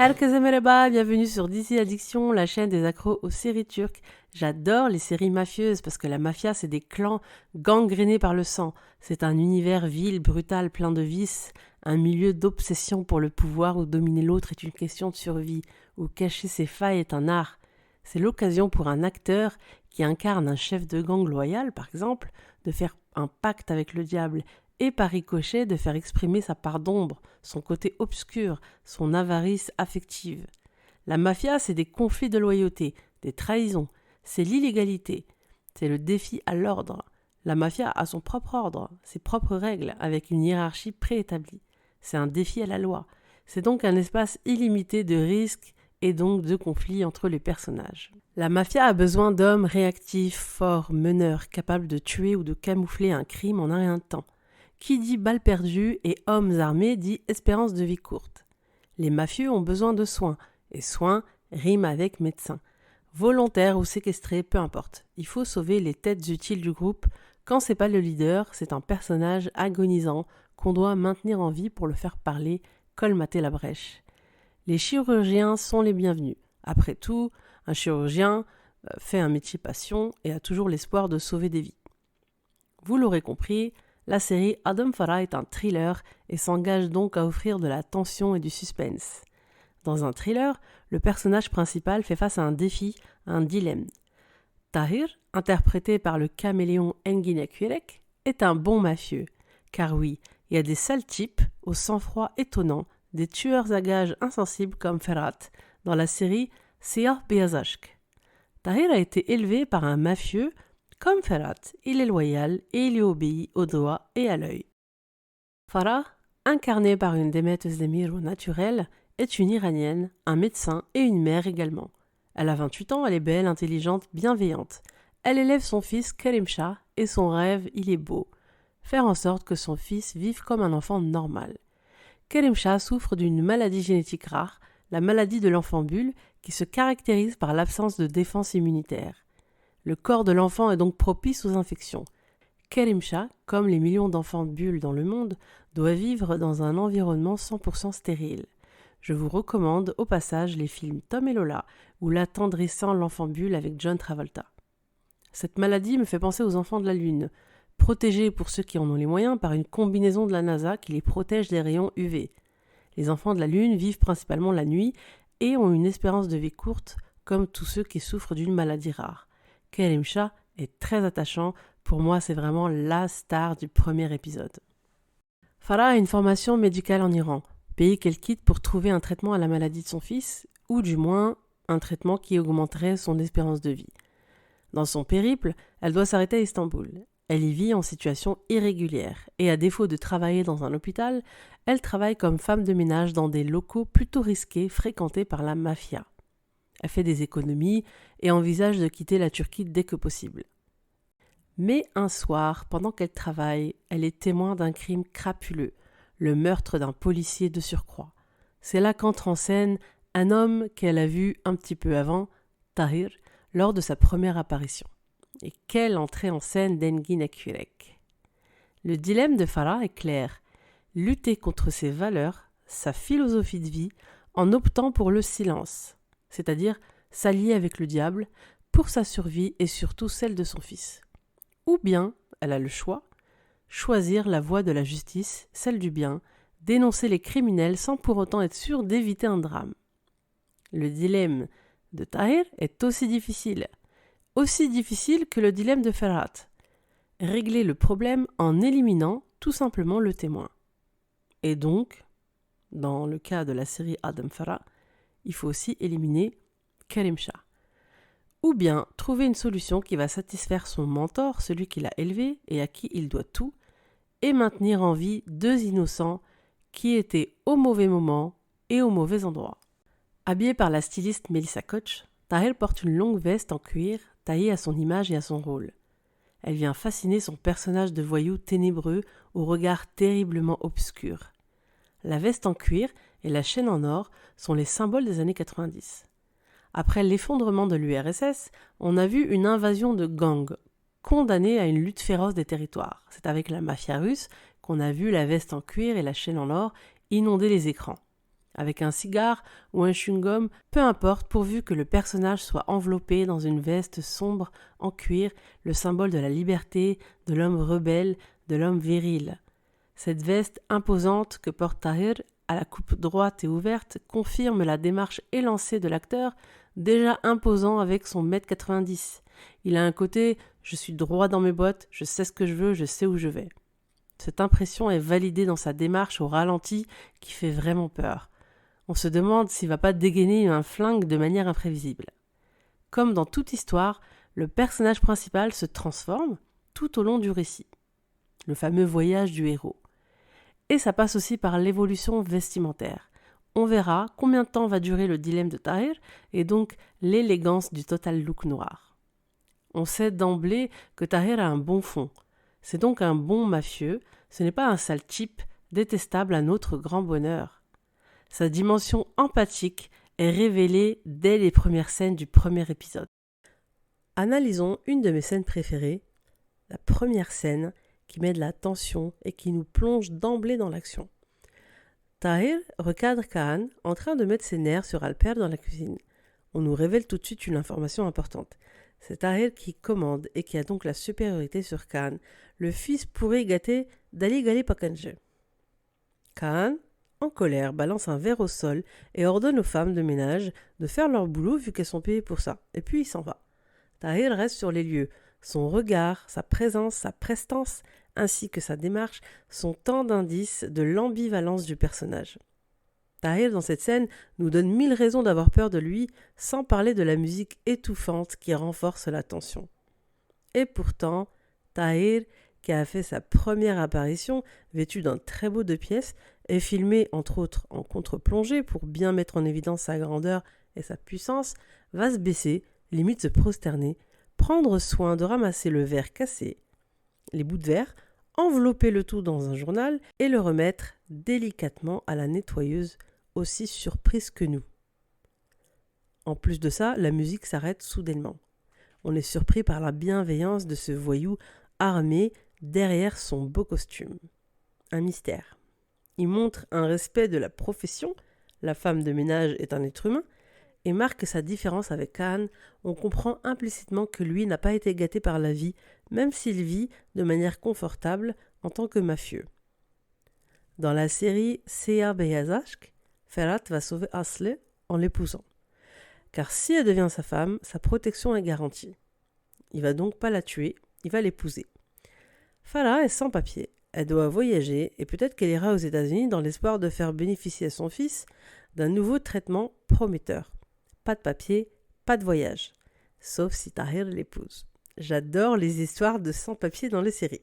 Herkese merhaba, bienvenue sur DC Addiction, la chaîne des accros aux séries turques. J'adore les séries mafieuses parce que la mafia, c'est des clans gangrénés par le sang. C'est un univers vil, brutal, plein de vices, un milieu d'obsession pour le pouvoir où dominer l'autre est une question de survie, où cacher ses failles est un art. C'est l'occasion pour un acteur qui incarne un chef de gang loyal, par exemple, de faire un pacte avec le diable et par ricochet de faire exprimer sa part d'ombre, son côté obscur, son avarice affective. La mafia, c'est des conflits de loyauté, des trahisons, c'est l'illégalité, c'est le défi à l'ordre. La mafia a son propre ordre, ses propres règles, avec une hiérarchie préétablie. C'est un défi à la loi. C'est donc un espace illimité de risques et donc de conflits entre les personnages. La mafia a besoin d'hommes réactifs, forts, meneurs, capables de tuer ou de camoufler un crime en un rien de temps. Qui dit balle perdue et hommes armés dit espérance de vie courte. Les mafieux ont besoin de soins, et soins riment avec médecin. Volontaire ou séquestré, peu importe. Il faut sauver les têtes utiles du groupe. Quand c'est pas le leader, c'est un personnage agonisant qu'on doit maintenir en vie pour le faire parler, colmater la brèche. Les chirurgiens sont les bienvenus. Après tout, un chirurgien fait un métier passion et a toujours l'espoir de sauver des vies. Vous l'aurez compris, la série Adem Farah est un thriller et s'engage donc à offrir de la tension et du suspense. Dans un thriller, le personnage principal fait face à un défi, à un dilemme. Tahir, interprété par le caméléon Engin Akyürek, est un bon mafieux. Car oui, il y a des sales types au sang-froid étonnant, des tueurs à gages insensibles comme Ferhat dans la série Siyah Beyaz Aşk. Tahir a été élevé par un mafieux. Comme Ferhat, il est loyal et il lui obéit au doigt et à l'œil. Farah, incarnée par une Demet Özdemir au naturel, est une Iranienne, un médecin et une mère également. Elle a 28 ans, elle est belle, intelligente, bienveillante. Elle élève son fils Kerimshah et son rêve, il est beau. Faire en sorte que son fils vive comme un enfant normal. Kerimshah souffre d'une maladie génétique rare, la maladie de l'enfant bulle, qui se caractérise par l'absence de défense immunitaire. Le corps de l'enfant est donc propice aux infections. Kerimshah, comme les millions d'enfants bulles dans le monde, doit vivre dans un environnement 100% stérile. Je vous recommande au passage les films Tom et Lola ou L'attendrissant l'enfant bulle avec John Travolta. Cette maladie me fait penser aux enfants de la Lune, protégés pour ceux qui en ont les moyens par une combinaison de la NASA qui les protège des rayons UV. Les enfants de la Lune vivent principalement la nuit et ont une espérance de vie courte comme tous ceux qui souffrent d'une maladie rare. Kerimshah est très attachant, pour moi c'est vraiment la star du premier épisode. Farah a une formation médicale en Iran, pays qu'elle quitte pour trouver un traitement à la maladie de son fils, ou du moins un traitement qui augmenterait son espérance de vie. Dans son périple, elle doit s'arrêter à Istanbul. Elle y vit en situation irrégulière, et à défaut de travailler dans un hôpital, elle travaille comme femme de ménage dans des locaux plutôt risqués fréquentés par la mafia. Elle fait des économies et envisage de quitter la Turquie dès que possible. Mais un soir, pendant qu'elle travaille, elle est témoin d'un crime crapuleux, le meurtre d'un policier de surcroît. C'est là qu'entre en scène un homme qu'elle a vu un petit peu avant, Tahir, lors de sa première apparition. Et quelle entrée en scène d'Engin Akyürek. Le dilemme de Farah est clair, lutter contre ses valeurs, sa philosophie de vie, en optant pour le silence. C'est-à-dire s'allier avec le diable pour sa survie et surtout celle de son fils. Ou bien, elle a le choix, choisir la voie de la justice, celle du bien, dénoncer les criminels sans pour autant être sûr d'éviter un drame. Le dilemme de Tahir est aussi difficile que le dilemme de Ferhat. Régler le problème en éliminant tout simplement le témoin. Et donc, dans le cas de la série Adem Farah, il faut aussi éliminer Kerimshah. Ou bien trouver une solution qui va satisfaire son mentor, celui qui l'a élevé et à qui il doit tout, et maintenir en vie deux innocents qui étaient au mauvais moment et au mauvais endroit. Habillée par la styliste Melissa Koch, Tahir porte une longue veste en cuir taillée à son image et à son rôle. Elle vient fasciner son personnage de voyou ténébreux au regard terriblement obscur. La veste en cuir et la chaîne en or sont les symboles des années 90. Après l'effondrement de l'URSS, on a vu une invasion de gangs, condamnés à une lutte féroce des territoires. C'est avec la mafia russe qu'on a vu la veste en cuir et la chaîne en or inonder les écrans. avec un cigare ou un chewing-gum, peu importe pourvu que le personnage soit enveloppé dans une veste sombre en cuir, le symbole de la liberté, de l'homme rebelle, de l'homme viril. Cette veste imposante que porte Tahir, à la coupe droite et ouverte, confirme la démarche élancée de l'acteur, déjà imposant avec son 1m90. Il a un côté « je suis droit dans mes bottes, je sais ce que je veux, je sais où je vais ». Cette impression est validée dans sa démarche au ralenti qui fait vraiment peur. On se demande s'il va pas dégainer un flingue de manière imprévisible. Comme dans toute histoire, le personnage principal se transforme tout au long du récit. Le fameux voyage du héros. Et ça passe aussi par l'évolution vestimentaire. On verra combien de temps va durer le dilemme de Tahir et donc l'élégance du total look noir. On sait d'emblée que Tahir a un bon fond. C'est donc un bon mafieux, ce n'est pas un sale type détestable à notre grand bonheur. Sa dimension empathique est révélée dès les premières scènes du premier épisode. Analysons une de mes scènes préférées, la première scène qui met de la tension et qui nous plonge d'emblée dans l'action. Tahir recadre Kaan en train de mettre ses nerfs sur Alper dans la cuisine. On nous révèle tout de suite une information importante. C'est Tahir qui commande et qui a donc la supériorité sur Kaan, le fils pourri gâté d'Ali Gali Pakanje. Kaan, en colère, balance un verre au sol et ordonne aux femmes de ménage de faire leur boulot vu qu'elles sont payées pour ça. Et puis il s'en va. Tahir reste sur les lieux. Son regard, sa présence, sa prestance, ainsi que sa démarche sont tant d'indices de l'ambivalence du personnage. Tahir, dans cette scène, nous donne 1000 raisons d'avoir peur de lui, sans parler de la musique étouffante qui renforce la tension. Et pourtant, Tahir, qui a fait sa première apparition, vêtu d'un très beau 2 pièces, est filmé entre autres en contre-plongée pour bien mettre en évidence sa grandeur et sa puissance, va se baisser, limite se prosterner, prendre soin de ramasser le verre cassé, les bouts de verre, envelopper le tout dans un journal et le remettre délicatement à la nettoyeuse, aussi surprise que nous. En plus de ça, la musique s'arrête soudainement. On est surpris par la bienveillance de ce voyou armé derrière son beau costume. Un mystère. Il montre un respect de la profession, la femme de ménage est un être humain, et marque sa différence avec Kaan. On comprend implicitement que lui n'a pas été gâté par la vie, même s'il vit de manière confortable en tant que mafieux. Dans la série Siyah Beyaz Aşk, Ferhat va sauver Aslı en l'épousant. Car si elle devient sa femme, sa protection est garantie. Il va donc pas la tuer, il va l'épouser. Farah est sans papier, elle doit voyager et peut-être qu'elle ira aux États-Unis dans l'espoir de faire bénéficier à son fils d'un nouveau traitement prometteur. Pas de papier, pas de voyage. Sauf si Tahir l'épouse. J'adore les histoires de sans-papiers dans les séries.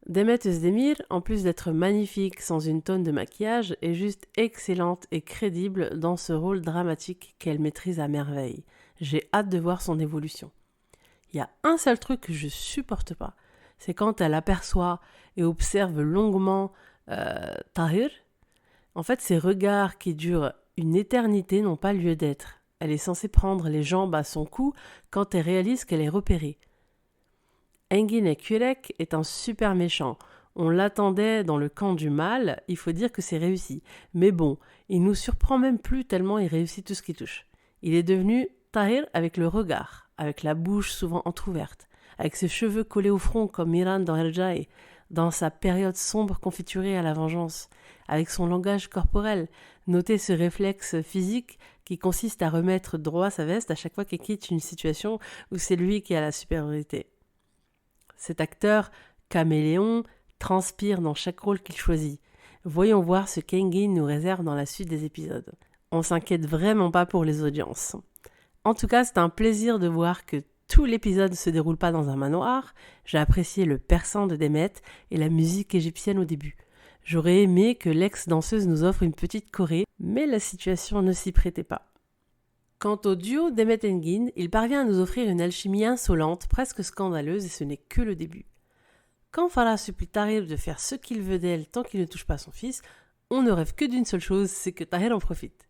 Demet Özdemir, en plus d'être magnifique sans une tonne de maquillage, est juste excellente et crédible dans ce rôle dramatique qu'elle maîtrise à merveille. J'ai hâte de voir son évolution. Il y a un seul truc que je supporte pas, c'est quand elle aperçoit et observe longuement Tahir. En fait, ces regards qui durent une éternité n'ont pas lieu d'être. Elle est censée prendre les jambes à son cou quand elle réalise qu'elle est repérée. Engin Ekurek est un super méchant. On l'attendait dans le camp du mal, il faut dire que c'est réussi. Mais bon, il nous surprend même plus tellement il réussit tout ce qu'il touche. Il est devenu Tahir avec le regard, avec la bouche souvent entr'ouverte, avec ses cheveux collés au front comme Miran dans Herjai, dans sa période sombre confiturée à la vengeance, avec son langage corporel. Notez ce réflexe physique qui consiste à remettre droit sa veste à chaque fois qu'il quitte une situation où c'est lui qui a la supériorité. Cet acteur caméléon transpire dans chaque rôle qu'il choisit. Voyons voir ce qu'Engin nous réserve dans la suite des épisodes. On s'inquiète vraiment pas pour les audiences. En tout cas, c'est un plaisir de voir que tout l'épisode ne se déroule pas dans un manoir. J'ai apprécié le persan de Demet et la musique égyptienne au début. J'aurais aimé que l'ex-danseuse nous offre une petite choré, mais la situation ne s'y prêtait pas. Quant au duo Demet-Engin, il parvient à nous offrir une alchimie insolente, presque scandaleuse, et ce n'est que le début. Quand Farah supplie Tahir de faire ce qu'il veut d'elle tant qu'il ne touche pas son fils, on ne rêve que d'une seule chose, c'est que Tahir en profite.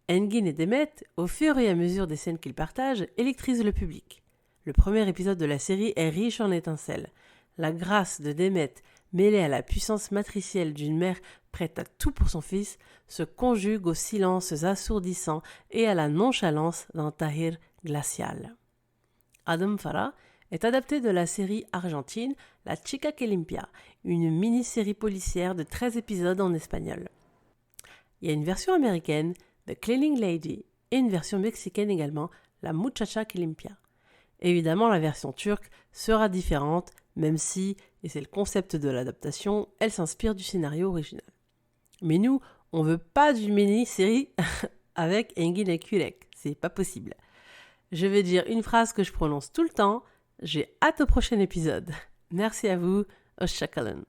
Engin et Demet, au fur et à mesure des scènes qu'ils partagent, électrisent le public. Le premier épisode de la série est riche en étincelles. La grâce de Demet, mêlée à la puissance matricielle d'une mère prête à tout pour son fils, se conjugue aux silences assourdissants et à la nonchalance d'un Tahir glacial. Adam Farah est adapté de la série argentine La Chica que Limpia, une mini-série policière de 13 épisodes en espagnol. Il y a une version américaine, The Cleaning Lady, et une version mexicaine également, La Muchacha que Limpia. Évidemment, la version turque sera différente, même si, et c'est le concept de l'adaptation, elle s'inspire du scénario original. Mais nous, on veut pas d'une mini-série avec Engin Ekurek, c'est pas possible. Je vais dire une phrase que je prononce tout le temps, j'ai hâte au prochain épisode. Merci à vous, Hoşça kalın.